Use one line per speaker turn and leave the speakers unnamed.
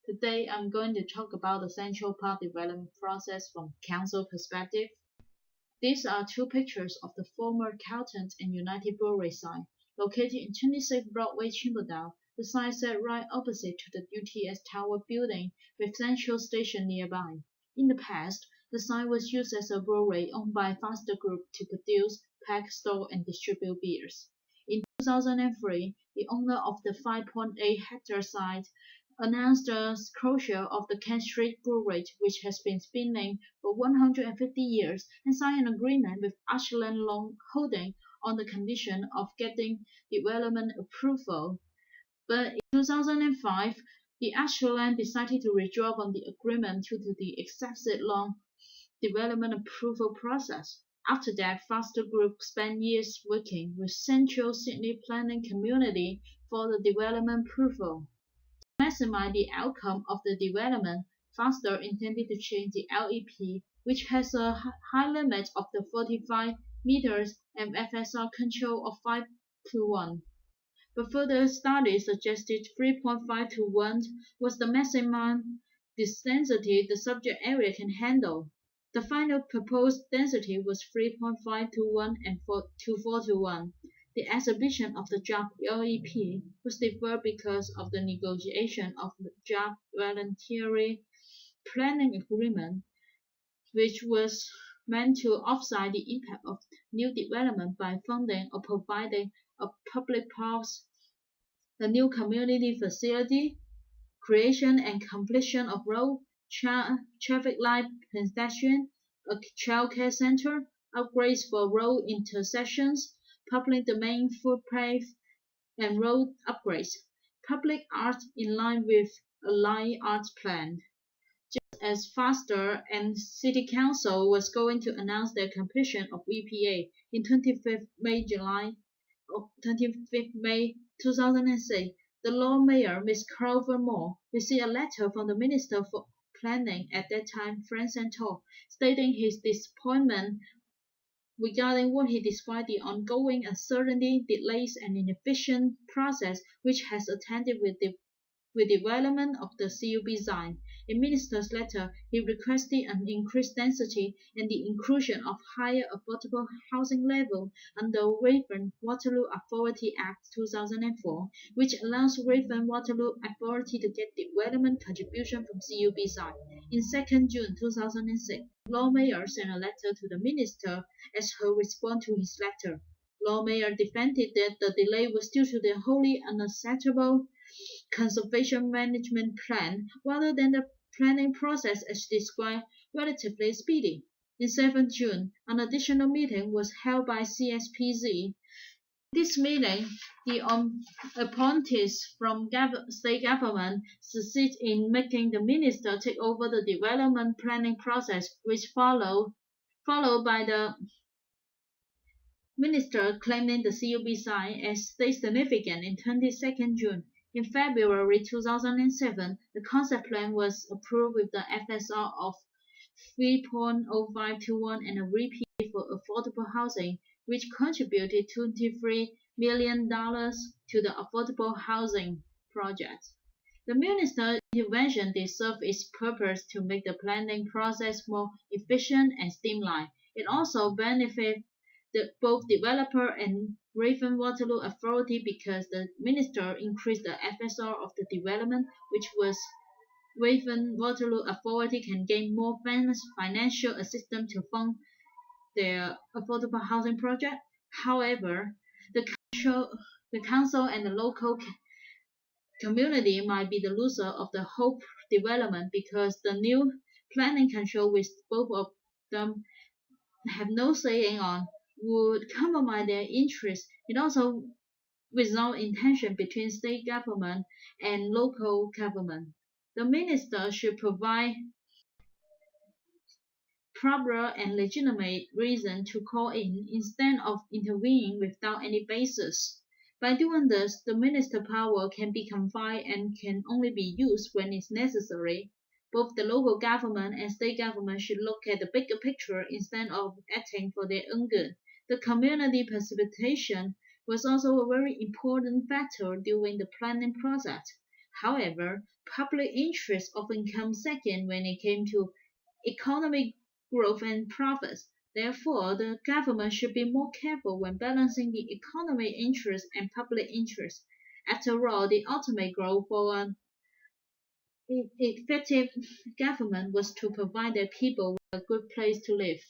Today I'm going to talk about the Central Park development process from council perspective. These are two pictures of the former Carlton and United Breweries site, located in 26 Broadway, Chippendale. The site sat right opposite to the UTS Tower building with Central Station nearby. In the past, the site was used as a brewery owned by Foster Group to produce, pack, store, and distribute beers. In 2003, the owner of the 5.8-hectare site announced the closure of the Kent Street Brewery, which has been spinning for 150 years, and signed an agreement with Ashland Long Holding on the condition of getting development approval. But in 2005, the Ashland decided to withdraw from the agreement due to the excessive long development approval process. After that, Foster Group spent years working with Central Sydney planning community for the development approval. To maximize the outcome of the development, Foster intended to change the LEP, which has a high limit of the 45 meters and FSR control of 5 to 1. But further studies suggested 3.5 to 1 was the maximum density the subject area can handle. The final proposed density was 3.5 to 1 and 4 to 1. The exhibition of the draft LEP was deferred because of the negotiation of the draft voluntary planning agreement, which was meant to offset the impact of new development by funding or providing a public parks, a new community facility, creation and completion of road, traffic light pedestrian, a childcare center, upgrades for road intersections, public domain footpath, and road upgrades, public art in line with a line art plan. Just as Foster and City Council was going to announce their completion of EPA in 25th May 2006, the Lord Mayor, Ms. Clover Moore, received a letter from the Minister for Planning at that time, Frank Santor, stating his disappointment regarding what he described the ongoing uncertainty, delays, and inefficient process which has attended with the development of the CUB site. In Minister's letter, he requested an increased density and the inclusion of higher affordable housing level under Raven Waterloo Authority Act 2004, which allows Raven Waterloo Authority to get development contribution from CUB site. In 2nd June 2006, Lord Mayor sent a letter to the Minister as her response to his letter. Lord Mayor defended that the delay was due to the wholly unacceptable conservation management plan rather than the planning process as described relatively speedy. In 7th June, an additional meeting was held by CSPZ. This meeting, the appointees from state government succeed in making the minister take over the development planning process, which followed by the minister claiming the CUB site as state significant in 22nd June. In February 2007, the concept plan was approved with the FSR of 3.0521 and a VPA for affordable housing, which contributed $23 million to the affordable housing project. The minister's intervention did serve its purpose to make the planning process more efficient and streamlined. It also benefited both developer and Raven Waterloo Authority because the minister increased the FSR of the development, which was Raven Waterloo Authority can gain more financial assistance to fund their affordable housing project. However, the council and the local community might be the loser of the whole development because the new planning control, which both of them have no saying on, would compromise their interests. It also result in tension between state government and local government. The minister should provide proper and legitimate reason to call in instead of intervening without any basis. By doing this, the minister power can be confined and can only be used when it's necessary. Both the local government and state government should look at the bigger picture instead of acting for their own good. The community participation was also a very important factor during the planning process. However, public interest often comes second when it came to economic growth and profits. Therefore, the government should be more careful when balancing the economic interest and public interest. After all, the ultimate goal for an effective government was to provide their people with a good place to live.